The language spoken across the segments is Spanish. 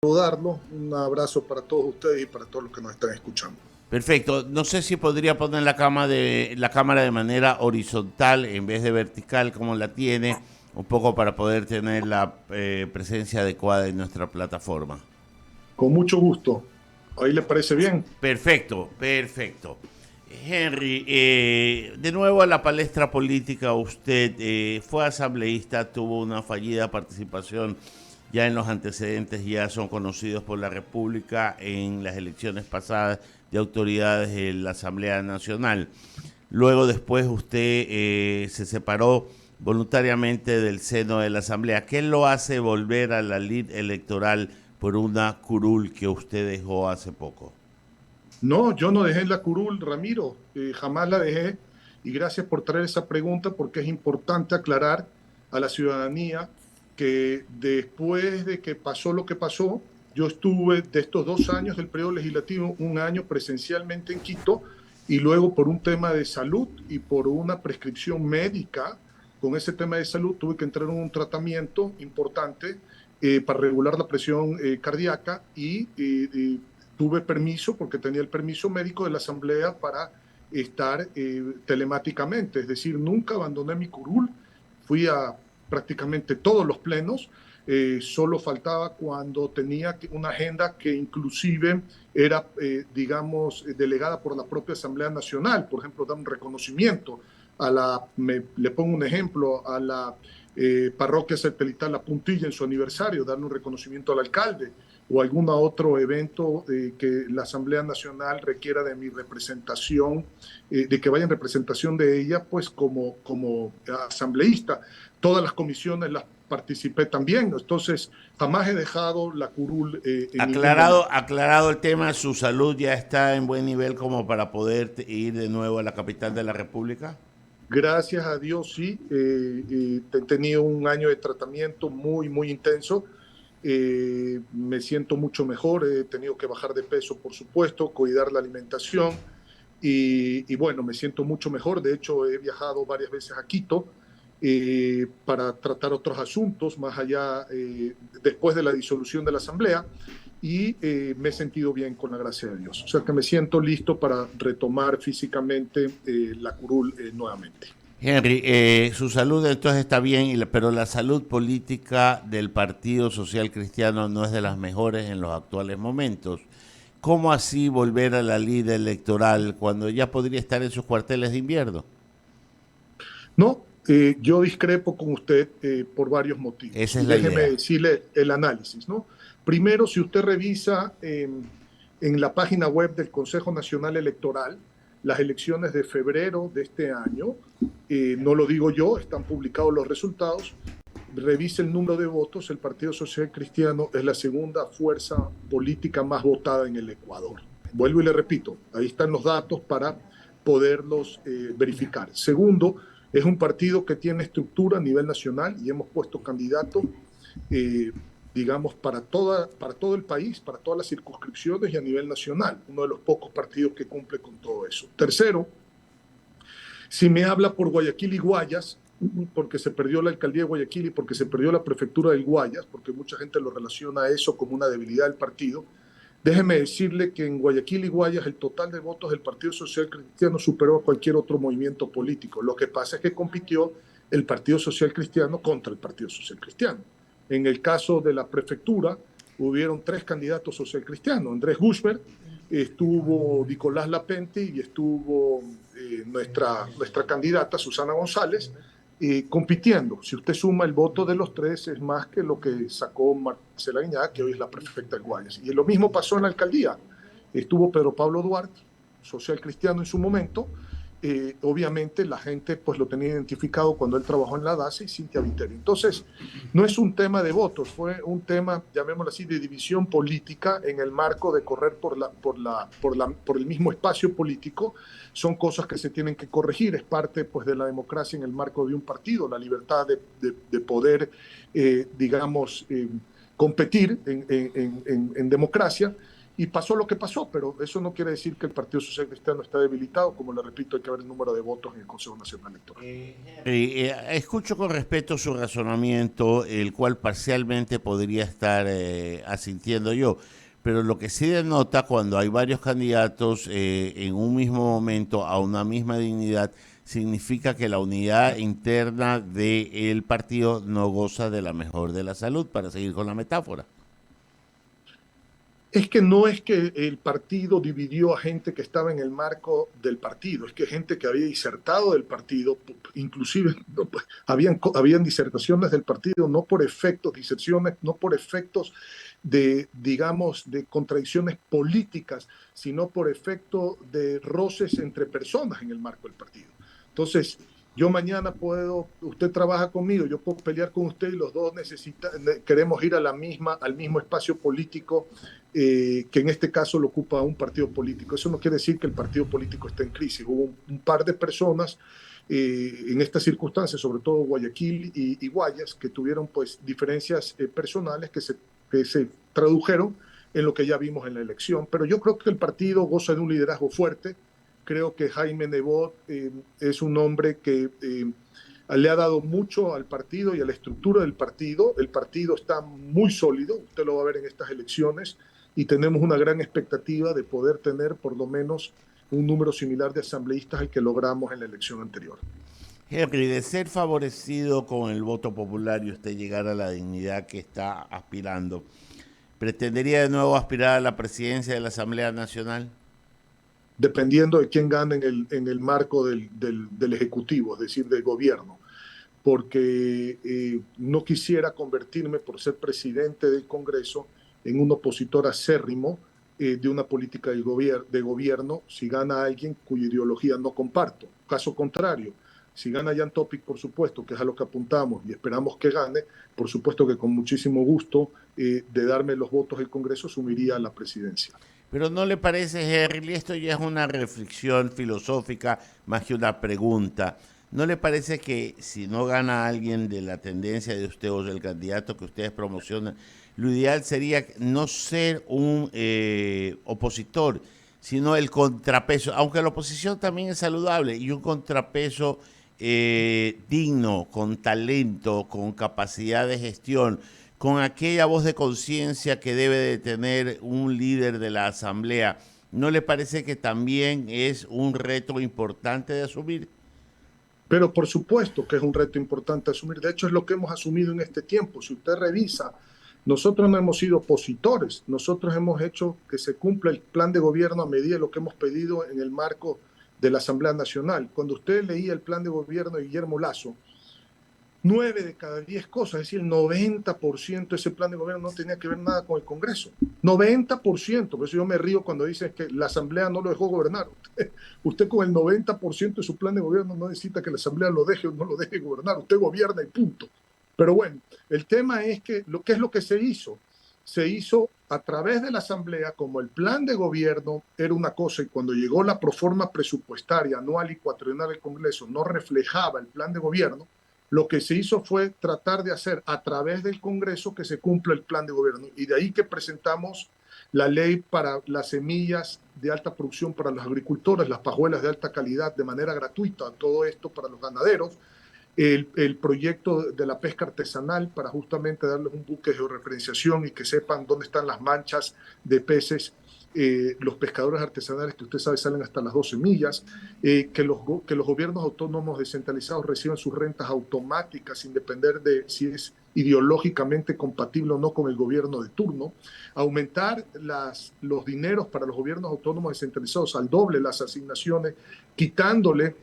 saludarlos. Un abrazo para todos ustedes y para todos los que nos están escuchando. Perfecto. No sé si podría poner la cámara de manera horizontal en vez de vertical como la tiene, un poco para poder tener la presencia adecuada en nuestra plataforma. Con mucho gusto. ¿Ahí le parece bien? Perfecto, perfecto. Henry, de nuevo a la palestra política, usted fue asambleísta, tuvo una fallida participación ya en los antecedentes, ya son conocidos por la República en las elecciones pasadas de autoridades de la Asamblea Nacional. Luego después usted se separó voluntariamente del seno de la Asamblea. ¿Qué lo hace volver a la lid electoral por una curul que usted dejó hace poco? No, yo no dejé la curul, Ramiro. Jamás la dejé. Y gracias por traer esa pregunta porque es importante aclarar a la ciudadanía que después de que pasó lo que pasó, yo estuve de estos 2 años del periodo legislativo, un año presencialmente en Quito y luego por un tema de salud y por una prescripción médica con ese tema de salud tuve que entrar en un tratamiento importante para regular la presión cardíaca y tuve permiso, porque tenía el permiso médico de la Asamblea para estar telemáticamente, es decir, nunca abandoné mi curul, fui a prácticamente todos los plenos, solo faltaba cuando tenía una agenda que inclusive era, digamos, delegada por la propia Asamblea Nacional, por ejemplo, dar un reconocimiento le pongo un ejemplo, a la parroquia satelital La Puntilla en su aniversario, darle un reconocimiento al alcalde, o algún otro evento que la Asamblea Nacional requiera de mi representación, de que vaya en representación de ella, pues como asambleísta. Todas las comisiones las participé también, entonces jamás he dejado la curul en ningún momento. Aclarado el tema, ¿su salud ya está en buen nivel como para poder ir de nuevo a la capital de la República? Gracias a Dios, sí, he tenido un año de tratamiento muy, muy intenso. Me siento mucho mejor, he tenido que bajar de peso, por supuesto, cuidar la alimentación y bueno, me siento mucho mejor. De hecho, he viajado varias veces a Quito para tratar otros asuntos más allá, después de la disolución de la Asamblea y me he sentido bien con la gracia de Dios. O sea que me siento listo para retomar físicamente la curul nuevamente. Henry, su salud entonces está bien, pero la salud política del Partido Social Cristiano no es de las mejores en los actuales momentos. ¿Cómo así volver a la lid electoral cuando ya podría estar en sus cuarteles de invierno? No, yo discrepo con usted por varios motivos Esa y es la déjeme idea. decirle el análisis, ¿no? Primero, si usted revisa en la página web del Consejo Nacional Electoral las elecciones de febrero de este año, no lo digo yo, están publicados los resultados, revise el número de votos, el Partido Social Cristiano es la segunda fuerza política más votada en el Ecuador. Vuelvo y le repito, ahí están los datos para poderlos verificar. Segundo, es un partido que tiene estructura a nivel nacional y hemos puesto candidato, eh, digamos, para todo el país, para todas las circunscripciones y a nivel nacional. Uno de los pocos partidos que cumple con todo eso. Tercero, si me habla por Guayaquil y Guayas, porque se perdió la alcaldía de Guayaquil y porque se perdió la prefectura del Guayas, porque mucha gente lo relaciona a eso como una debilidad del partido, déjeme decirle que en Guayaquil y Guayas el total de votos del Partido Social Cristiano superó a cualquier otro movimiento político. Lo que pasa es que compitió el Partido Social Cristiano contra el Partido Social Cristiano. En el caso de la prefectura, hubieron 3 candidatos social cristianos. Andrés Gushmer, estuvo Nicolás Lapente y estuvo nuestra candidata Susana González compitiendo. Si usted suma el voto de los tres, es más que lo que sacó Marcela Guiñaga, que hoy es la prefecta de Guayas. Y lo mismo pasó en la alcaldía. Estuvo Pedro Pablo Duarte, social cristiano en su momento. Obviamente la gente pues lo tenía identificado cuando él trabajó en la DACE y Cintia Viteri. Entonces, no es un tema de votos, fue un tema, llamémoslo así, de división política en el marco de correr por el mismo espacio político. Son cosas que se tienen que corregir, es parte pues de la democracia en el marco de un partido, la libertad de poder, digamos, competir en democracia. y pasó lo que pasó, pero eso no quiere decir que el Partido Social Cristiano está debilitado. Como le repito, hay que ver el número de votos en el Consejo Nacional Electoral. Escucho con respeto su razonamiento, el cual parcialmente podría estar asintiendo yo, pero lo que sí denota cuando hay varios candidatos en un mismo momento a una misma dignidad, significa que la unidad interna del partido no goza de la mejor de la salud, para seguir con la metáfora. Es que no es que el partido dividió a gente que estaba en el marco del partido, es que gente que había disertado del partido, inclusive no, pues, habían disertaciones del partido, no por efectos, diserciones, no por efectos de, digamos, de contradicciones políticas, sino por efecto de roces entre personas en el marco del partido. Entonces, yo mañana usted trabaja conmigo, yo puedo pelear con usted y los dos queremos ir a al mismo espacio político que en este caso lo ocupa un partido político. Eso no quiere decir que el partido político esté en crisis. Hubo un par de personas en estas circunstancias, sobre todo Guayaquil y Guayas, que tuvieron pues diferencias personales que se tradujeron en lo que ya vimos en la elección. Pero yo creo que el partido goza de un liderazgo fuerte. Creo que Jaime Nebot es un hombre que le ha dado mucho al partido y a la estructura del partido. El partido está muy sólido, usted lo va a ver en estas elecciones, y tenemos una gran expectativa de poder tener por lo menos un número similar de asambleístas al que logramos en la elección anterior. Henry, de ser favorecido con el voto popular y usted llegar a la dignidad que está aspirando, ¿pretendería de nuevo aspirar a la presidencia de la Asamblea Nacional? Dependiendo de quién gane en el marco del Ejecutivo, es decir, del gobierno, porque no quisiera convertirme, por ser presidente del Congreso, en un opositor acérrimo de una política de gobierno si gana alguien cuya ideología no comparto. Caso contrario, si gana Jan Topic, por supuesto, que es a lo que apuntamos y esperamos que gane, por supuesto que con muchísimo gusto de darme los votos del Congreso, asumiría la presidencia. Pero ¿no le parece, Henry, esto ya es una reflexión filosófica más que una pregunta? ¿No le parece que si no gana alguien de la tendencia de usted o del candidato que ustedes promocionan, lo ideal sería no ser un opositor, sino el contrapeso, aunque la oposición también es saludable, y un contrapeso digno, con talento, con capacidad de gestión, con aquella voz de conciencia que debe de tener un líder de la Asamblea? ¿No le parece que también es un reto importante de asumir? Pero por supuesto que es un reto importante asumir. De hecho, es lo que hemos asumido en este tiempo. Si usted revisa, nosotros no hemos sido opositores. Nosotros hemos hecho que se cumpla el plan de gobierno a medida de lo que hemos pedido en el marco de la Asamblea Nacional. Cuando usted leía el plan de gobierno de Guillermo Lasso, 9 de cada 10 cosas, es decir, el 90% de ese plan de gobierno no tenía que ver nada con el Congreso. 90%, por eso yo me río cuando dicen que la Asamblea no lo dejó gobernar. Usted con el 90% de su plan de gobierno no necesita que la Asamblea lo deje o no lo deje gobernar. Usted gobierna y punto. Pero bueno, el tema es que ¿qué es lo que se hizo? Se hizo a través de la Asamblea, como el plan de gobierno era una cosa y cuando llegó la proforma presupuestaria anual y cuatrienal del Congreso no reflejaba el plan de gobierno. Lo que se hizo fue tratar de hacer a través del Congreso que se cumpla el plan de gobierno. Y de ahí que presentamos la ley para las semillas de alta producción para los agricultores, las pajuelas de alta calidad de manera gratuita, todo esto para los ganaderos, el proyecto de la pesca artesanal para justamente darles un buque de georreferenciación y que sepan dónde están las manchas de peces. Los pescadores artesanales que usted sabe salen hasta las 12 millas, que los gobiernos autónomos descentralizados reciban sus rentas automáticas sin depender de si es ideológicamente compatible o no con el gobierno de turno, aumentar los dineros para los gobiernos autónomos descentralizados al doble, las asignaciones, quitándole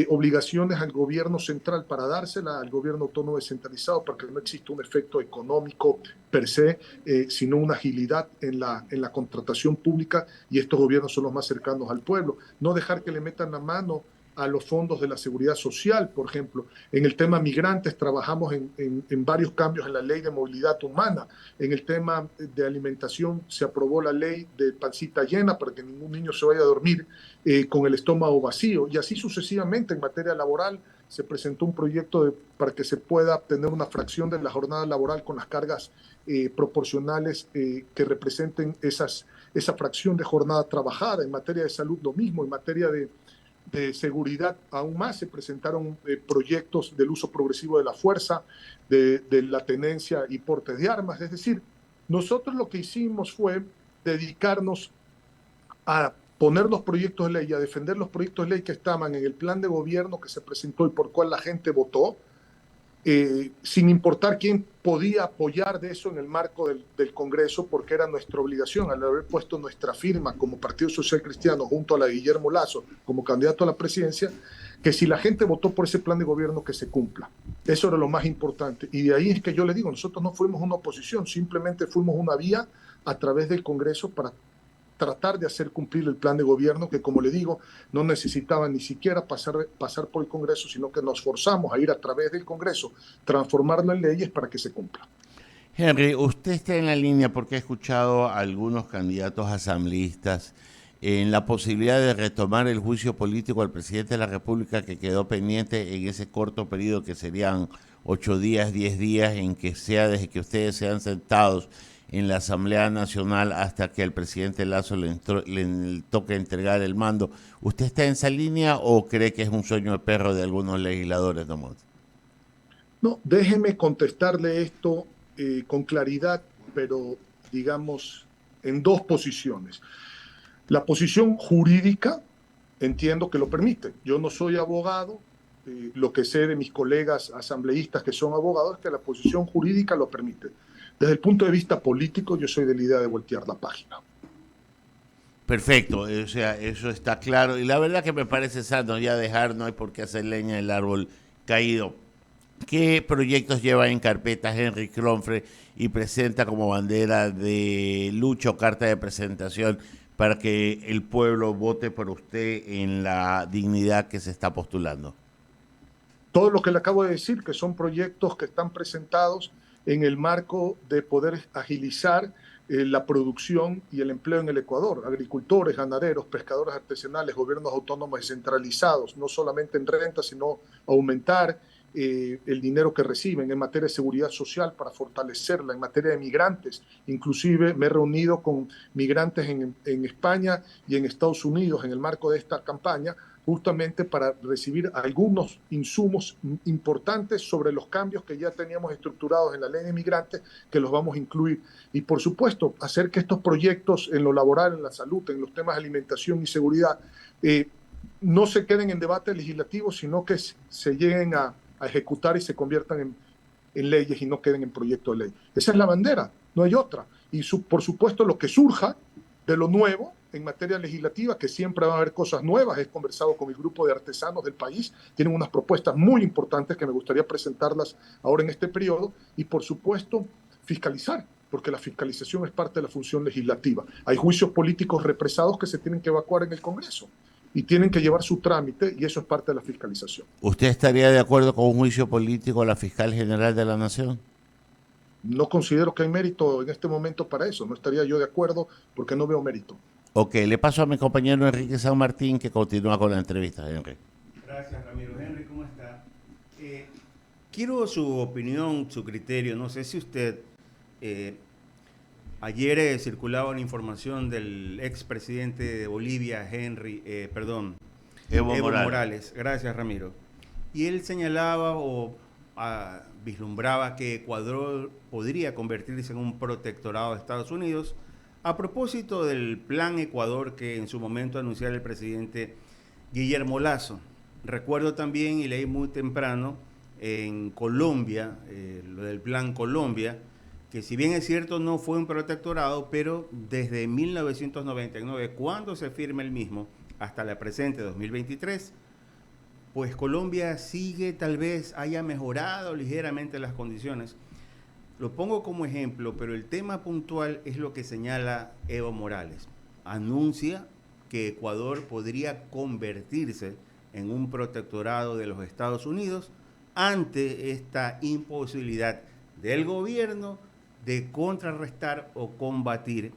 obligaciones al gobierno central para dársela al gobierno autónomo descentralizado para que no exista un efecto económico per se, sino una agilidad en la contratación pública, y estos gobiernos son los más cercanos al pueblo. No dejar que le metan la mano a los fondos de la seguridad social, por ejemplo. En el tema migrantes trabajamos en varios cambios en la ley de movilidad humana. En el tema de alimentación se aprobó la ley de pancita llena para que ningún niño se vaya a dormir con el estómago vacío, y así sucesivamente. En materia laboral se presentó un proyecto para que se pueda obtener una fracción de la jornada laboral con las cargas proporcionales que representen esa fracción de jornada trabajada. En materia de salud lo mismo, en materia de seguridad aún más, se presentaron proyectos del uso progresivo de la fuerza, de la tenencia y porte de armas. Es decir, nosotros lo que hicimos fue dedicarnos a poner los proyectos de ley y a defender los proyectos de ley que estaban en el plan de gobierno que se presentó y por cual la gente votó, sin importar quién podía apoyar de eso en el marco del Congreso, porque era nuestra obligación al haber puesto nuestra firma como Partido Social Cristiano junto a la de Guillermo Lasso como candidato a la presidencia, que si la gente votó por ese plan de gobierno, que se cumpla. Eso era lo más importante. Y de ahí es que yo le digo, nosotros no fuimos una oposición, simplemente fuimos una vía a través del Congreso para tratar de hacer cumplir el plan de gobierno que, como le digo, no necesitaba ni siquiera pasar por el Congreso, sino que nos forzamos a ir a través del Congreso, transformarlo en leyes para que se cumpla. Henry, usted está en la línea porque ha escuchado a algunos candidatos asambleístas en la posibilidad de retomar el juicio político al presidente de la República que quedó pendiente en ese corto periodo que serían 8 días, 10 días, en que sea desde que ustedes sean sentados en la Asamblea Nacional hasta que el presidente Lasso le toque entregar el mando. ¿Usted está en esa línea o cree que es un sueño de perro de algunos legisladores nomás? No, déjeme contestarle esto con claridad, pero digamos en dos posiciones. La posición jurídica, entiendo que lo permite. Yo no soy abogado, lo que sé de mis colegas asambleístas que son abogados es que la posición jurídica lo permite. Desde el punto de vista político, yo soy de la idea de voltear la página. Perfecto, o sea, eso está claro. Y la verdad que me parece sano ya dejar, no hay por qué hacer leña del árbol caído. ¿Qué proyectos lleva en carpeta Henry Kronfle y presenta como bandera de lucha o carta de presentación para que el pueblo vote por usted en la dignidad que se está postulando? Todo lo que le acabo de decir, que son proyectos que están presentados en el marco de poder agilizar la producción y el empleo en el Ecuador. Agricultores, ganaderos, pescadores artesanales, gobiernos autónomos descentralizados, no solamente en renta, sino aumentar el dinero que reciben en materia de seguridad social para fortalecerla, en materia de migrantes. Inclusive me he reunido con migrantes en España y en Estados Unidos en el marco de esta campaña, justamente para recibir algunos insumos importantes sobre los cambios que ya teníamos estructurados en la ley de migrantes, que los vamos a incluir. Y por supuesto, hacer que estos proyectos en lo laboral, en la salud, en los temas de alimentación y seguridad, no se queden en debate legislativo, sino que se lleguen a ejecutar y se conviertan en leyes y no queden en proyecto de ley. Esa es la bandera, no hay otra. Y por supuesto, lo que surja de lo nuevo en materia legislativa, que siempre va a haber cosas nuevas. He conversado con el grupo de artesanos del país, tienen unas propuestas muy importantes que me gustaría presentarlas ahora en este periodo, y por supuesto fiscalizar, porque la fiscalización es parte de la función legislativa. Hay juicios políticos represados que se tienen que evacuar en el Congreso y tienen que llevar su trámite, y eso es parte de la fiscalización. ¿Usted estaría de acuerdo con un juicio político a la fiscal general de la Nación? No considero que hay mérito en este momento para eso, no estaría yo de acuerdo porque no veo mérito. Ok, le paso a mi compañero Enrique San Martín que continúa con la entrevista, Henry. Gracias, Ramiro. Henry, ¿cómo está? Quiero su opinión, su criterio. No sé si usted... ayer circulaba una información del expresidente de Bolivia, Evo Morales. Gracias, Ramiro. Y él señalaba o vislumbraba que Ecuador podría convertirse en un protectorado de Estados Unidos a propósito del Plan Ecuador que en su momento anunciara el presidente Guillermo Lasso. Recuerdo también, y leí muy temprano, en Colombia, lo del Plan Colombia, que si bien es cierto no fue un protectorado, pero desde 1999, cuando se firma el mismo, hasta la presente 2023, pues Colombia sigue, tal vez haya mejorado ligeramente las condiciones. Lo pongo como ejemplo, pero el tema puntual es lo que señala Evo Morales. Anuncia que Ecuador podría convertirse en un protectorado de los Estados Unidos ante esta imposibilidad del gobierno de contrarrestar o combatir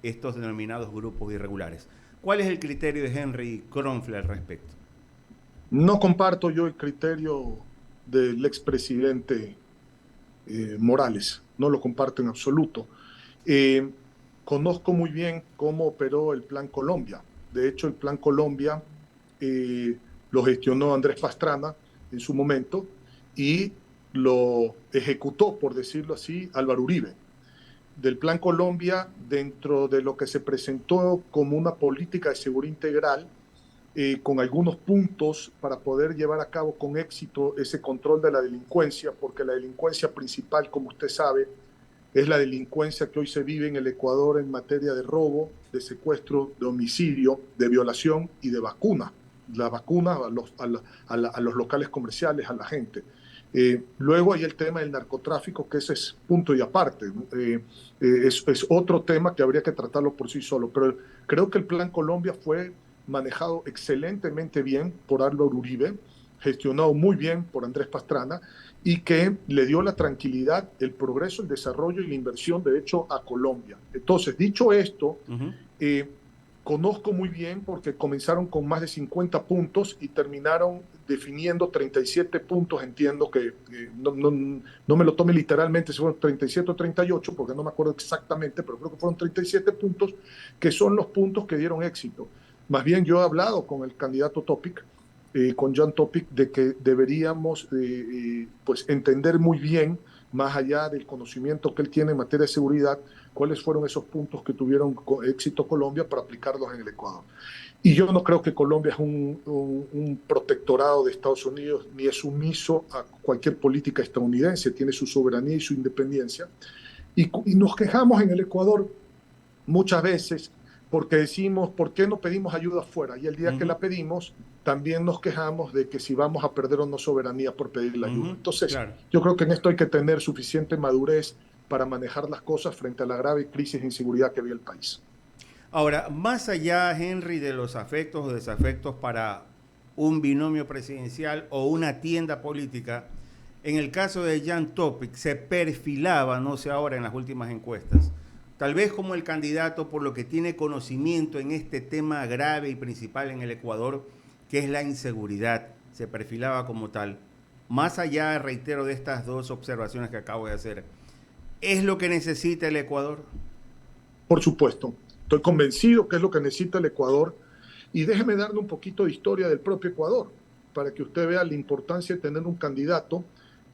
estos denominados grupos irregulares. ¿Cuál es el criterio de Henry Kronfle al respecto? No comparto yo el criterio del expresidente Morales, no lo comparto en absoluto. Eh, Conozco muy bien cómo operó el Plan Colombia. De hecho, el Plan Colombia lo gestionó Andrés Pastrana en su momento y lo ejecutó, por decirlo así, Álvaro Uribe. Del Plan Colombia, dentro de lo que se presentó como una política de seguridad integral, con algunos puntos para poder llevar a cabo con éxito ese control de la delincuencia, porque la delincuencia principal, como usted sabe, es la delincuencia que hoy se vive en el Ecuador en materia de robo, de secuestro, de homicidio, de violación y de vacuna. La vacuna a los locales comerciales, a la gente. Luego hay el tema del narcotráfico, que ese es punto y aparte. Es otro tema que habría que tratarlo por sí solo. Pero creo que el Plan Colombia fue manejado excelentemente bien por Álvaro Uribe, gestionado muy bien por Andrés Pastrana, y que le dio la tranquilidad, el progreso, el desarrollo y la inversión, de hecho, a Colombia. Entonces, dicho esto, conozco muy bien porque comenzaron con más de 50 puntos y terminaron definiendo 37 puntos. Entiendo que no me lo tome literalmente si fueron 37 o 38, porque no me acuerdo exactamente, pero creo que fueron 37 puntos, que son los puntos que dieron éxito. Más bien yo he hablado con el candidato Topic, con Jan Topic, de que deberíamos pues entender muy bien, más allá del conocimiento que él tiene en materia de seguridad, cuáles fueron esos puntos que tuvieron éxito Colombia para aplicarlos en el Ecuador. Y yo no creo que Colombia es un protectorado de Estados Unidos, ni es sumiso a cualquier política estadounidense, tiene su soberanía y su independencia. Y nos quejamos en el Ecuador muchas veces porque decimos, ¿por qué no pedimos ayuda afuera? Y el día que la pedimos, también nos quejamos de que si vamos a perder o no soberanía por pedir la ayuda. Entonces, claro, yo creo que en esto hay que tener suficiente madurez para manejar las cosas frente a la grave crisis de inseguridad que vive el país. Ahora, más allá, Henry, de los afectos o desafectos para un binomio presidencial o una tienda política, en el caso de Jan Topic se perfilaba, no sé ahora en las últimas encuestas, tal vez como el candidato por lo que tiene conocimiento en este tema grave y principal en el Ecuador, que es la inseguridad. Se perfilaba como tal. Más allá, reitero, de estas dos observaciones que acabo de hacer, ¿es lo que necesita el Ecuador? Por supuesto. Estoy convencido que es lo que necesita el Ecuador. Y déjeme darle un poquito de historia del propio Ecuador, para que usted vea la importancia de tener un candidato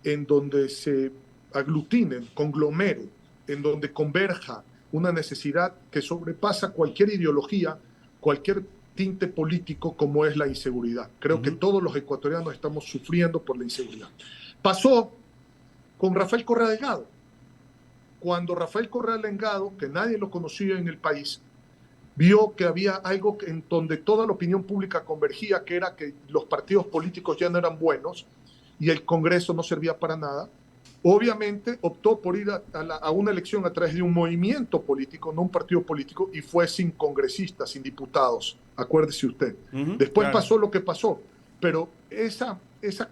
en donde se aglutine, conglomere, en donde converja una necesidad que sobrepasa cualquier ideología, cualquier tinte político, como es la inseguridad. Creo que todos los ecuatorianos estamos sufriendo por la inseguridad. Pasó con Rafael Correa Delgado. Cuando Rafael Correa Delgado, que nadie lo conocía en el país, vio que había algo en donde toda la opinión pública convergía, que era que los partidos políticos ya no eran buenos y el Congreso no servía para nada, obviamente optó por ir a una elección a través de un movimiento político, no un partido político, y fue sin congresistas, sin diputados, acuérdese usted. Después claro, pasó lo que pasó, pero esa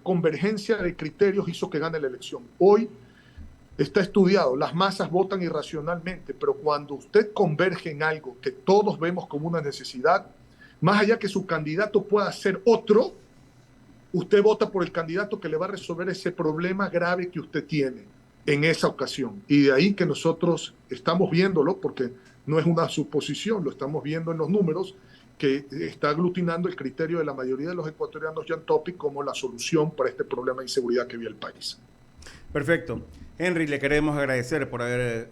convergencia de criterios hizo que gane la elección. Hoy está estudiado, las masas votan irracionalmente, pero cuando usted converge en algo que todos vemos como una necesidad, más allá que su candidato pueda ser otro, usted vota por el candidato que le va a resolver ese problema grave que usted tiene en esa ocasión. Y de ahí que nosotros estamos viéndolo, porque no es una suposición, lo estamos viendo en los números, que está aglutinando el criterio de la mayoría de los ecuatorianos, Jan Topic, como la solución para este problema de inseguridad que vive el país. Perfecto. Henry, le queremos agradecer por haber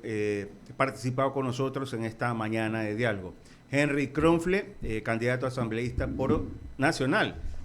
participado con nosotros en esta mañana de diálogo. Henry Kronfle, candidato asambleísta por Nacional